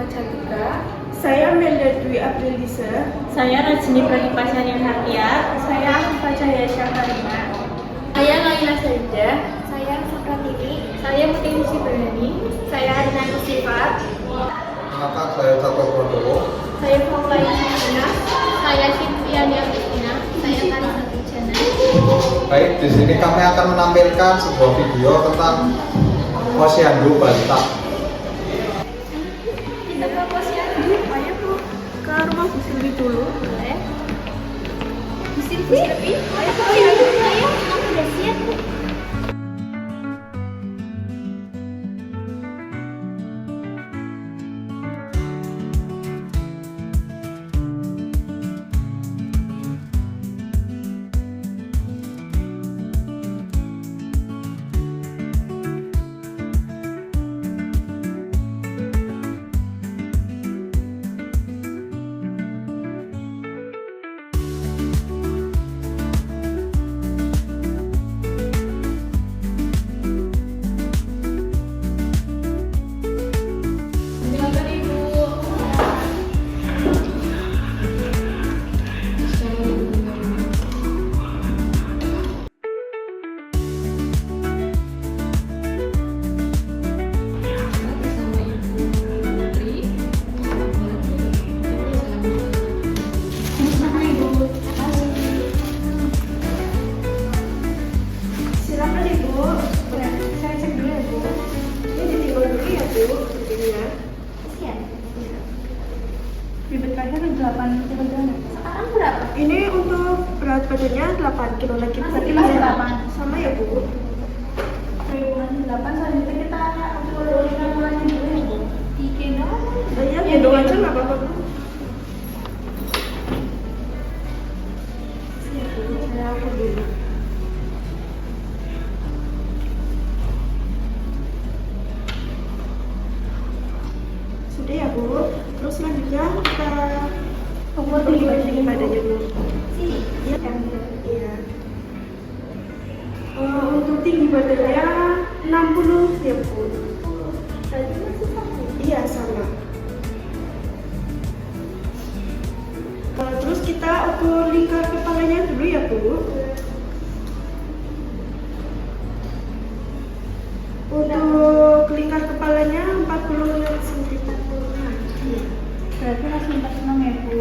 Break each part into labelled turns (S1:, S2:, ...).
S1: Rahma Cantika. Saya Melda Dwi Aprildisa.
S2: Saya Rajini Pragipasyani Hartia.
S1: Saya Afifah Cahaya Syafarinya.
S2: Saya Laila Saida.
S3: Saya Sapratini.
S2: Saya Mutiara Sibarani.
S3: Saya Arina Kusifat.
S4: Kenalkan saya Cato Prabowo.
S3: Saya Faulaya Sina.
S2: Saya Fitriani Agustina. Saya Karina Wijana.
S4: Baik, di sini kami akan menampilkan sebuah video tentang Posyandu Balita.
S3: Kita ke Posyandu.
S1: Ayo Bu, ke rumah Bu Silvi dulu.
S3: Boleh. Bu Silvi. Ayo ke Posyandu. Ayo, aku udah siap.
S1: Silakan Ibu. Saya cek dulu ya Bu. Ini ditinggal dulu ya Bu, buktinya.
S3: Siap.
S1: Bibit terakhir 8 kg.
S3: Sekarang berapa?
S1: Ini untuk berat badannya 8 kg lagi. Berarti
S3: Masih
S1: masih
S3: 8.
S1: sama ya Bu?
S3: Masih 8. Selanjutnya kita ukur kandungannya dulu ya Bu. Digendong.
S1: Iya, gendong aja nggak apa-apa Bu. Siap Bu, saya ukur dulu. Sudah ya Bu. Terus selanjutnya kita ukur tinggi badannya Bu.
S3: Sini.
S1: Iya kan? Iya. Untuk tinggi badannya 60 ya Bu.
S3: Berarti masih sama.
S1: Iya sama. Terus kita ukur lingkar kepalanya dulu ya Bu. Untuk lingkar kepalanya 40 cm.
S3: Berarti masih 46 ya Bu.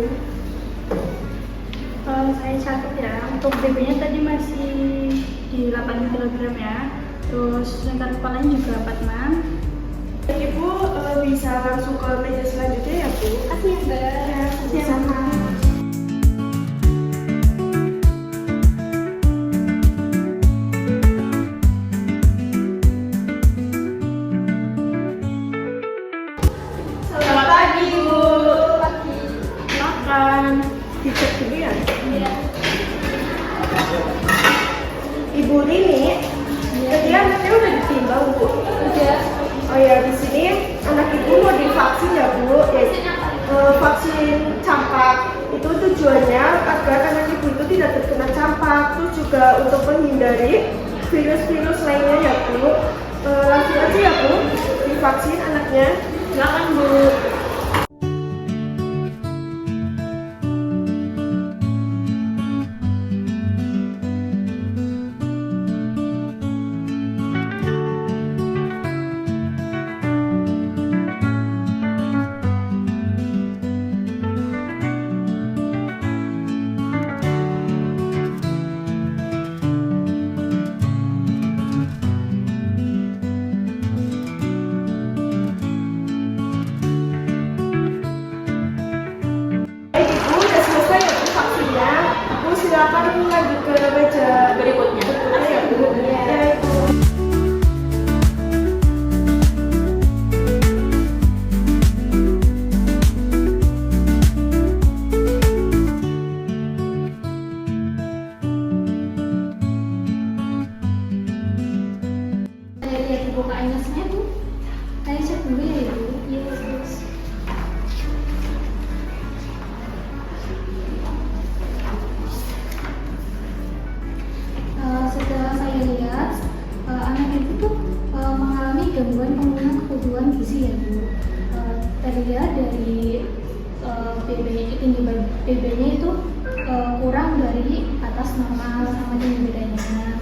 S3: Kalau saya catat ya, untuk BB-nya tadi masih di 8 kg ya. Terus lingkar kepalanya juga 46.
S1: Ibu bisa langsung ke meja selanjutnya ya Bu.
S3: Kasih ya Mbak.
S1: Ya, sama.
S3: Selamat pagi Bu. Pagi.
S1: Makan. Dicek dulu ya.
S3: Iya.
S1: Ibu Rini, tadi anaknya udah ditimbang Bu.
S3: Udah.
S1: Oh ya, di sini anak ibu mau divaksin ya Bu. Vaksin campak. Itu tujuannya agar anak ibu itu tidak terkena campak. Terus juga untuk menghindari virus-virus lainnya ya Bu. Langsung aja ya Bu, divaksin anaknya.
S3: Silakan Bu.
S1: Baik Ibu, udah selesai ya Bu vaksinnya. Bu silakan lanjut ke meja berikutnya. Ya Bu. Ya Ibu.
S3: Saya lihat dibukaannya saya Bu. Saya cek dulu ya Bu. Iya terus. Setelah saya lihat anak itu tuh mengalami gangguan penurunan kebutuhan gizi ya Bu. terlihat dari BB-nya itu kurang dari atas normal sama tinggi badannya.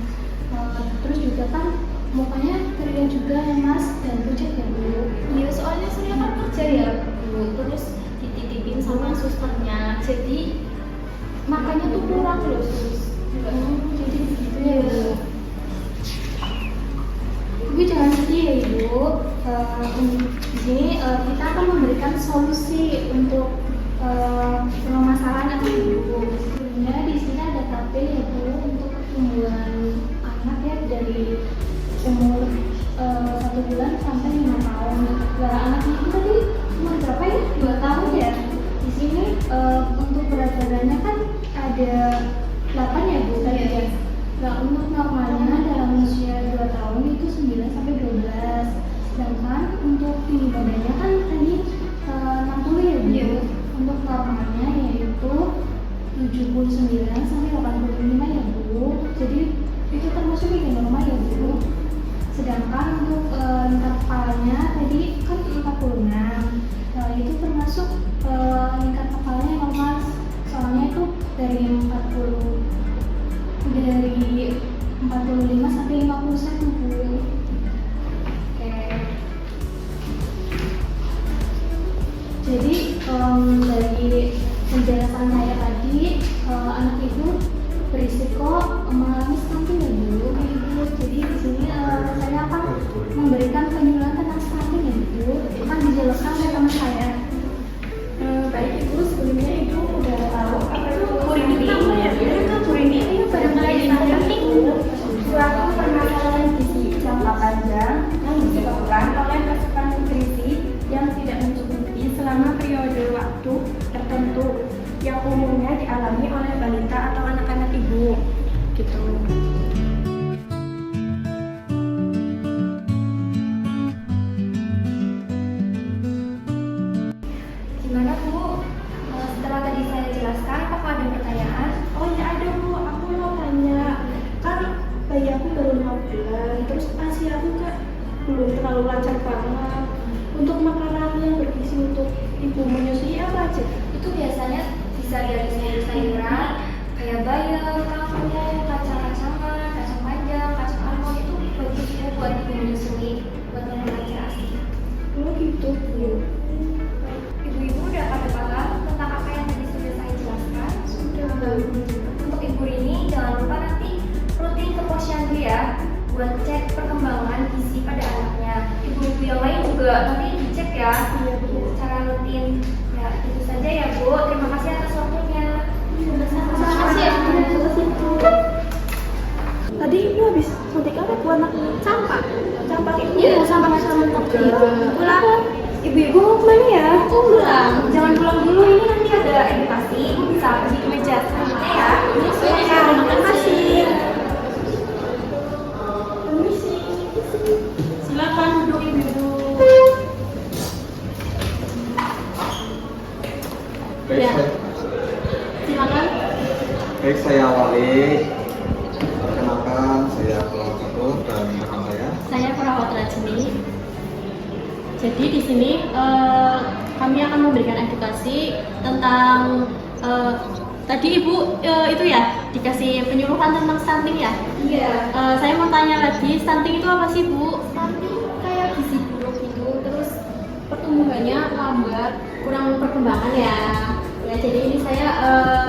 S3: Terus juga kan mukanya terlihat juga ya Mas dan pucat ya Bu.
S2: Iya, soalnya saya kan kerja ya Bu, terus dititipin sama susternya, jadi makanya tuh kurang loh sus.
S3: Jadi begitu ya Bu. Ibu jangan sedih ya Ibu. Di sini kita akan memberikan solusi untuk permasalahan anak Ibu. Sebenarnya di sini ada KP ya Bu untuk pertumbuhan anak ya dari umur 1 bulan sampai 5 tahun. Nah, anak itu tadi umur berapa ya? 2 tahun ya. Di sini untuk berat badannya kan ada 8 ya Bu tadi ya. Nah, untuk normalnya dalam usia 2 tahun itu 9 sampai 12. Sedangkan untuk tinggi badannya kan tadi 60 ya Bu. Untuk normalnya yaitu 79 sampai 85 ya Bu. Jadi itu termasuk yang normal ya Bu. Sedangkan untuk lingkar kepalanya tadi kan 46. Itu termasuk lingkar kepalanya yang normal. Soalnya itu dari 45 sampai 50 cm Bu. Oke. Jadi dari penjelasan saya tadi anak ibu berisiko mengalami stunting ya Bu. Jadi di sini saya akan memberikan penyuluhan tentang stunting ya Bu. Akan dijelaskan oleh teman saya.
S1: Baik Ibu, sebelumnya Ibu udah tahu apa itu kurini ya? Kurini itu barangkali stunting suatu permasalahan gizi jangka panjang yang disebabkan oleh asupan nutrisi yang tidak mencukupi selama periode waktu tertentu yang umumnya dialami oleh balita atau anak-anak Ibu gitu.
S5: Gimana Bu? Setelah tadi saya jelaskan, apakah ada pertanyaan?
S1: Oh ya ada Bu, aku mau tanya. Kan bayi aku baru 5 bulan, terus ASI aku kan belum terlalu lancar banget. Untuk makanan yang bergizi untuk ibu menyusui apa aja?
S5: Itu biasanya bisa dari sayur-sayuran, kayak bayam, kangkung, kacang-kacangan, kacang panjang, kacang almond itu bagus Bu buat ibu menyusui, buat memperlancar ASI.
S1: Oh gitu Bu.
S5: Ibu-ibu udah pada paham tentang apa yang tadi sudah saya jelaskan?
S1: Sudah.
S5: Untuk ibu ini jangan lupa nanti rutin ke posyandu ya buat cek perkembangan gizi pada anaknya. Ibu-ibu yang lain juga nanti dicek ya secara rutin. Ya itu saja ya Bu. Terima kasih atas waktunya.
S2: Terima kasih ya Bu.
S1: Tadi Ibu habis suntik apa Bu anaknya?
S2: Campak.
S1: Campak itu
S2: Iya,
S1: sama juga.
S5: Pulang. Ibu-ibu mau kemana ya?
S2: Pulang.
S5: Jangan pulang dulu, ini nanti ada edukasi. Ibu bisa pergi ke meja selanjutnya ya.
S1: Terima kasih. Permisi.
S3: Silakan duduk Ibu.
S4: Baik,
S2: Ya. Silakan.
S4: baik saya awali. Perkenalkan, saya Pulau Catur dan rekan saya.
S2: Saya perawat Rajini. Jadi di sini kami akan memberikan edukasi tentang tadi Ibu itu ya dikasih penyuluhan tentang stunting ya.
S5: Iya.
S2: Saya mau tanya lagi, stunting itu apa sih Bu?
S5: Stunting kayak gizi buruk gitu, terus
S2: Pertumbuhannya lambat, kurang perkembangan ya. Ya jadi ini saya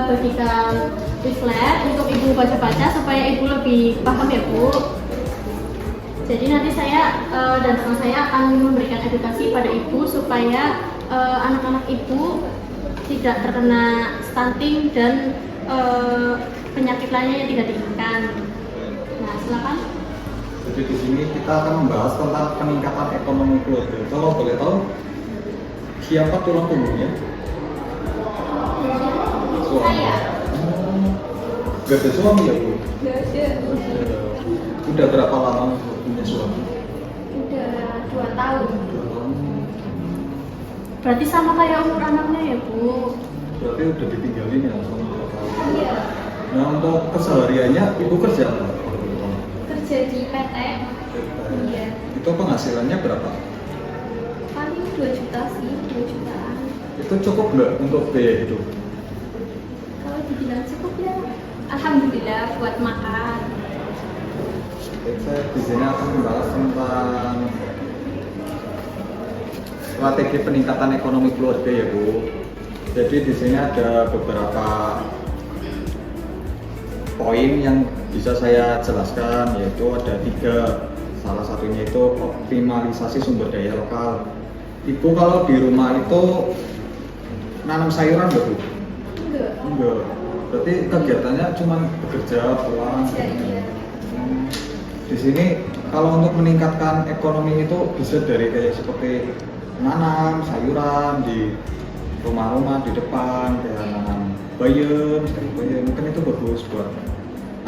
S2: bagikan leaflet untuk Ibu baca-baca supaya Ibu lebih paham ya Bu. Jadi nanti saya dan teman saya akan memberikan edukasi pada Ibu supaya anak-anak Ibu tidak terkena stunting dan penyakit lainnya yang tidak diinginkan. Nah, silakan.
S4: Jadi di sini kita akan membahas tentang peningkatan ekonomi keluarga. Kalau boleh tahu, siapa tulang punggungnya? Suami.
S2: Saya.
S4: Gak ada suami ya Bu?
S2: Gak ada.
S4: Udah berapa lama punya suami?
S2: Udah 2 tahun. Berarti sama kayak umur anaknya ya Bu?
S4: Berarti udah ditinggalin ya sama bapak.
S2: Iya.
S4: Nah untuk kesehariannya ibu kerja apa?
S2: Kerja di PT. Iya.
S4: Itu penghasilannya berapa?
S2: Paling
S3: 2 juta sih, 2 jutaan.
S4: Itu cukup nggak untuk biaya hidup?
S3: Kalau dibilang cukup ya, alhamdulillah buat makan.
S4: Saya di sini akan membahas tentang strategi peningkatan ekonomi keluarga ya Bu. Jadi di sini ada beberapa poin yang bisa saya jelaskan, yaitu ada 3. Salah satunya itu optimalisasi sumber daya lokal. Ibu kalau di rumah itu nanam sayuran nggak Bu? Enggak. Berarti kegiatannya cuma bekerja, pulang.
S3: Iya.
S4: Di sini kalau untuk meningkatkan ekonomi itu bisa dari kayak seperti nanam sayuran di rumah-rumah di depan, kayak nanam bayam, mungkin itu bagus buat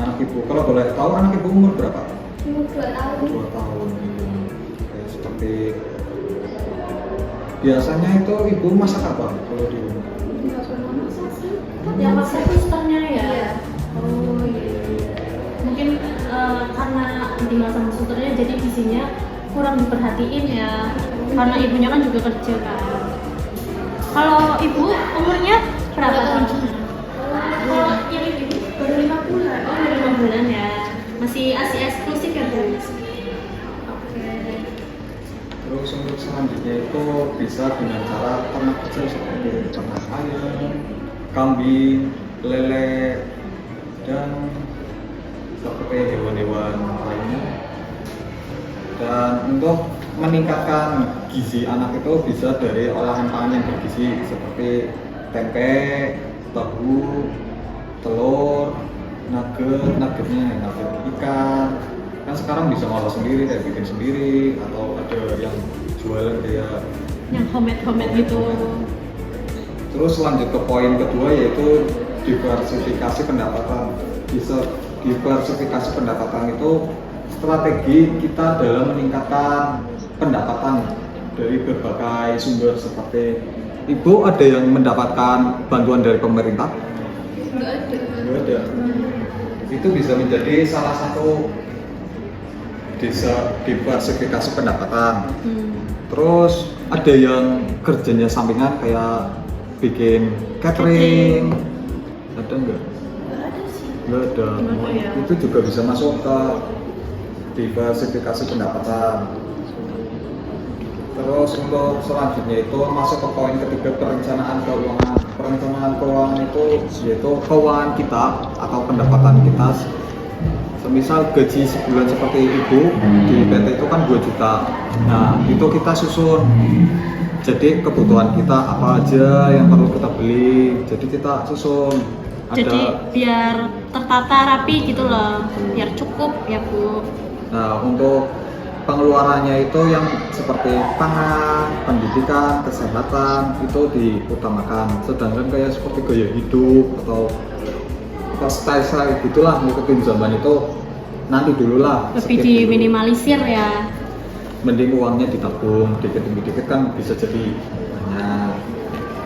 S4: anak ibu. Kalau boleh tahu anak ibu umur berapa?
S3: Umur 2 tahun.
S4: 2 tahun. Kayak seperti biasanya itu ibu masak apa kalau di rumah?
S3: Nggak pernah masak sih.
S2: Yang masak susternya ya?
S3: Iya.
S2: Oh iya. Mungkin karena tinggal sama susternya jadi gizinya kurang diperhatiin ya. Karena ibunya kan juga kerja kan. Kalau ibu umurnya berapa tahun? Kalau ini ibu baru 5 bulan. Oh baru 5 bulan ya. Masih ASI eksklusif ya Bu? Oke.
S4: Terus untuk selanjutnya itu bisa dengan cara ternak kecil seperti ternak ayam, kambing, lele, dan seperti hewan-hewan lainnya. Dan untuk meningkatkan gizi anak itu bisa dari olahan pangan yang bergizi seperti tempe, tahu, telur, nugget ikan. Kan sekarang bisa ngolah sendiri, kayak bikin sendiri, atau ada yang jualan kayak
S2: Yang homemade gitu.
S4: Terus lanjut ke poin kedua yaitu diversifikasi pendapatan. Diversifikasi pendapatan itu strategi kita dalam meningkatkan pendapatan dari berbagai sumber. Seperti ibu ada yang mendapatkan bantuan dari pemerintah?
S3: Nggak ada.
S4: Nggak ada. Itu bisa menjadi salah satu diversifikasi pendapatan. Terus ada yang kerjanya sampingan kayak bikin catering. Ada nggak? Nggak ada.
S2: Nggak ada ya.
S4: Itu juga bisa masuk ke diversifikasi pendapatan. Terus untuk selanjutnya itu masuk ke poin ketiga, perencanaan keuangan. Perencanaan keuangan itu yaitu keuangan kita atau pendapatan kita. Semisal gaji sebulan seperti ibu di PT itu kan 2 juta. Nah itu kita susun. Jadi kebutuhan kita apa aja yang perlu kita beli. Jadi kita susun.
S2: Jadi biar tertata rapi gitu loh, biar cukup ya Bu.
S4: Nah untuk pengeluarannya itu yang seperti pangan, pendidikan, kesehatan itu diutamakan. Sedangkan kayak seperti gaya hidup atau style gitulah ngikutin zaman itu nanti dulu lah.
S2: Lebih diminimalisir ya.
S4: Mending uangnya ditabung dikit demi dikit kan bisa jadi banyak.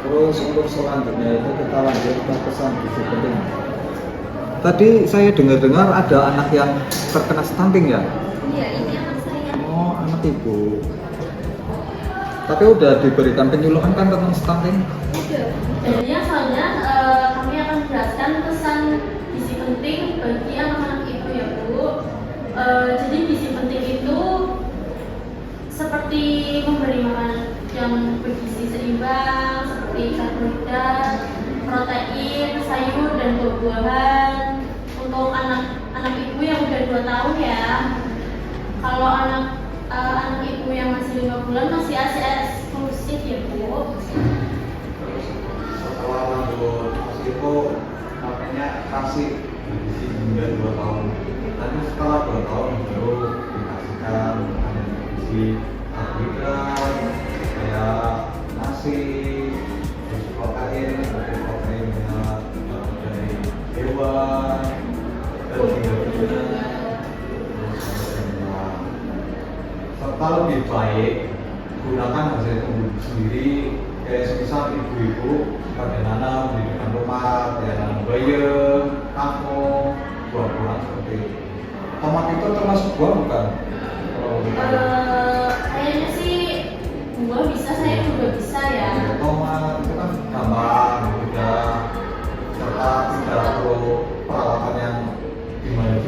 S4: Terus untuk selanjutnya itu kita lanjut ke pesan gizi penting. Tadi saya dengar ada anak yang terkena stunting ya?
S3: Iya, ini anak saya.
S4: Oh, anak ibu. Tapi udah diberikan penyuluhan kan tentang stunting?
S2: Jadinya soalnya kami akan menjelaskan pesan gizi penting bagi anak-anak ibu ya Bu. Jadi gizi penting itu seperti memberi makan yang bergizi seimbang seperti karbohidrat, protein, sayur dan buah-buahan. Untuk anak ibu yang udah 2 tahun ya. Kalau anak ibu yang masih 5 bulan masih ASI eksklusif ya Bu.
S4: Setelah lanjut itu makanya kasih gizi hingga 2 tahun. Nanti setelah 2 tahun baru dikasihkan makanan gizi karbohidrat kayak nasi, terus protein dari hewan, daging-dagingan, serta lebih baik gunakan hasil tumbuh sendiri. Kayak semisal ibu-ibu pada nanam di depan rumah, kayak nanam bayam, kangkung, buah-buahan seperti tomat itu termasuk buah bukan? Kalau kita
S2: Kayaknya sih 2 bisa, saya juga bisa ya.
S4: Tomat itu kan gampang, mudah, serta tidak perlu perawatan yang gimana,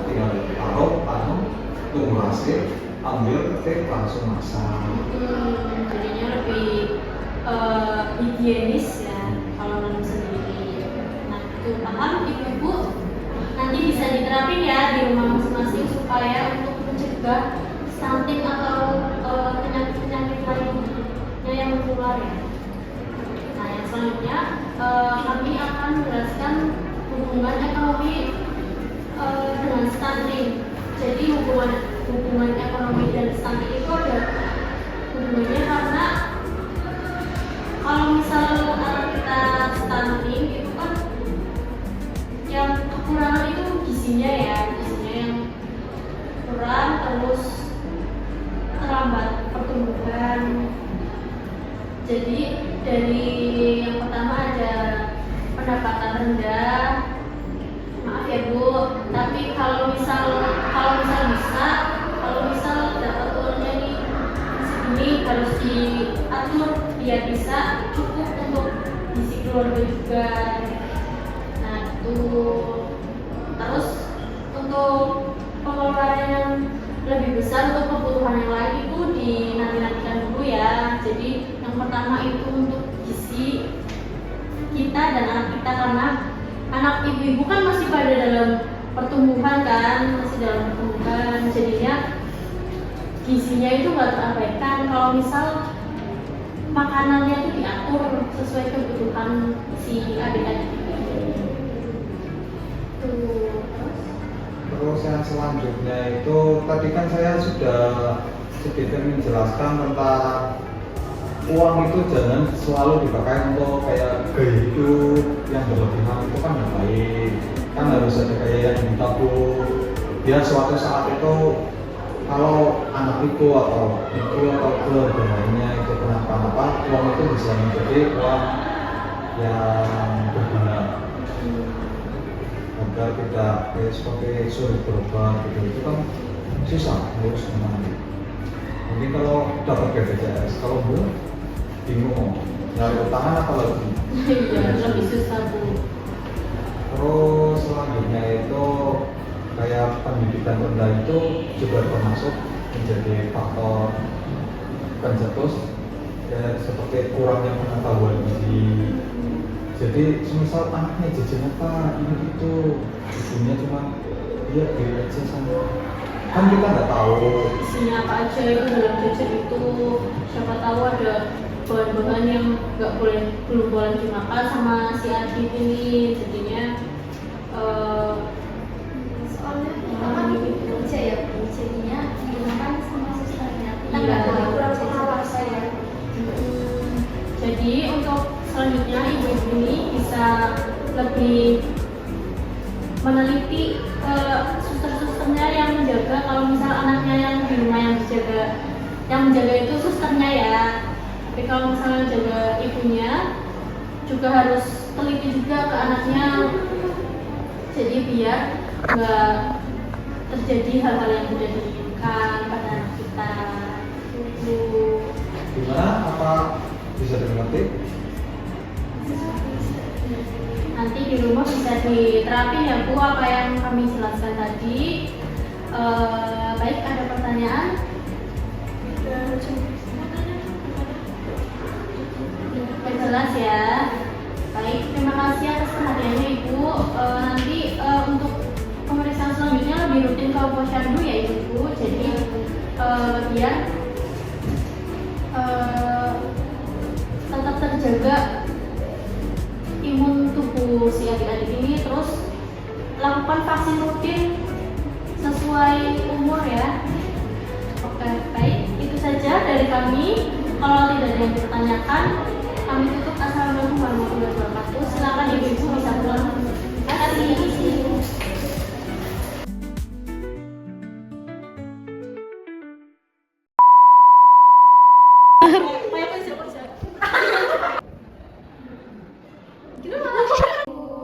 S4: tinggal taruh, tanam, tunggu hasil, ambil, ketik, langsung masak.
S2: Jadinya lebih higienis ya kalau nanam sendiri. Nah itu paham ibu-ibu, nanti bisa diterapin ya di rumah masing-masing supaya untuk mencegah stunting atau penyakit-penyakit lainnya yang menular ya. Nah yang selanjutnya kami akan menjelaskan hubungan ekonomi dengan stunting. Jadi hubungan ekonomi dan stunting itu ada hubungannya karena kalau misal anak kita stunting itu kan yang kekurangan itu gizinya yang kurang, terus terlambat pertumbuhan. Jadi dari yang pertama ada pendapatan rendah, maaf ya Bu, tapi kalau misal dapat uangnya nih segini harus diatur biar bisa cukup untuk isi keluarga juga. Nah itu terus untuk pengeluaran yang lebih besar untuk kebutuhan yang lain itu dinanti-nantikan dulu ya. Jadi yang pertama itu untuk gizi kita dan anak kita, karena anak ibu-ibu kan masih pada dalam pertumbuhan jadinya gizinya itu nggak terabaikan kalau misal makanannya itu diatur sesuai kebutuhan si adik-adik tuh.
S4: Terus yang selanjutnya itu tadi kan saya sudah sedikit menjelaskan tentang uang itu jangan selalu dipakai untuk kayak gaya hidup yang berlebihan, itu kan nggak baik. Kan harus ada kayak yang ditabung biar suatu saat itu kalau anak itu atau keluarga lainnya itu kenapa-napa, uang itu bisa menjadi uang yang berguna agar tidak seperti sulit berobat gitu. Itu kan susah harus gimana. Mungkin kalau dapat BPJS, kalau belum bingung nyari utangan apa lagi.
S2: Iya, lebih susah Bu.
S4: Terus selanjutnya itu kayak pendidikan rendah itu juga termasuk menjadi faktor pencetus ya, seperti kurangnya pengetahuan gizi. Jadi semisal anaknya jajan apa ini itu ibunya cuma dia beli aja sama, kan kita nggak tahu
S2: Isinya apa aja itu dalam jajan itu, siapa tahu ada bahan-bahan yang belum boleh dimakan sama si adik ini, jadinya
S5: Soalnya kita kan kerja ya Bu, jadinya dimakan sama susternya. Kita
S2: Iya.
S5: nggak boleh kurang pengawasan ya.
S2: Jadi untuk selanjutnya ibu-ibu ini bisa lebih meneliti suster-susternya yang menjaga. Kalau misal anaknya yang di rumah yang menjaga itu susternya ya. Tapi kalau misalnya jaga ibunya juga harus teliti juga ke anaknya. Jadi biar nggak terjadi hal-hal yang tidak diinginkan pada anak kita. Itu.
S4: gimana, apa bisa dimengerti?
S2: Nanti di rumah bisa diterapin ya Bu apa yang kami jelaskan tadi. Baik, ada pertanyaan? Jelas ya. Baik, terima kasih atas perhatiannya Ibu. Nanti untuk pemeriksaan selanjutnya lebih rutin ke posyandu ya Ibu. Jadi biar tetap terjaga imun tubuh si adik-adik ini, terus lakukan vaksin rutin sesuai umur ya. Oke, baik, itu saja dari kami. Kalau tidak ada yang dipertanyakan, kami tutup. Assalamualaikum warahmatullahi wabarakatuh. Silakan ibu-ibu bisa pulang. Terima kasih.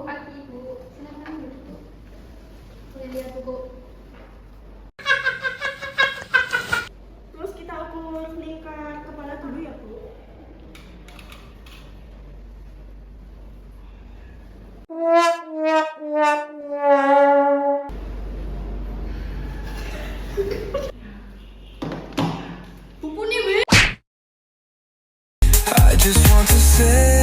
S5: Pagi Bu, silakan duduk. Boleh lihat buku.
S1: Terus kita ukur lingkar kepala
S2: Buku nih, Be.
S6: I just want to say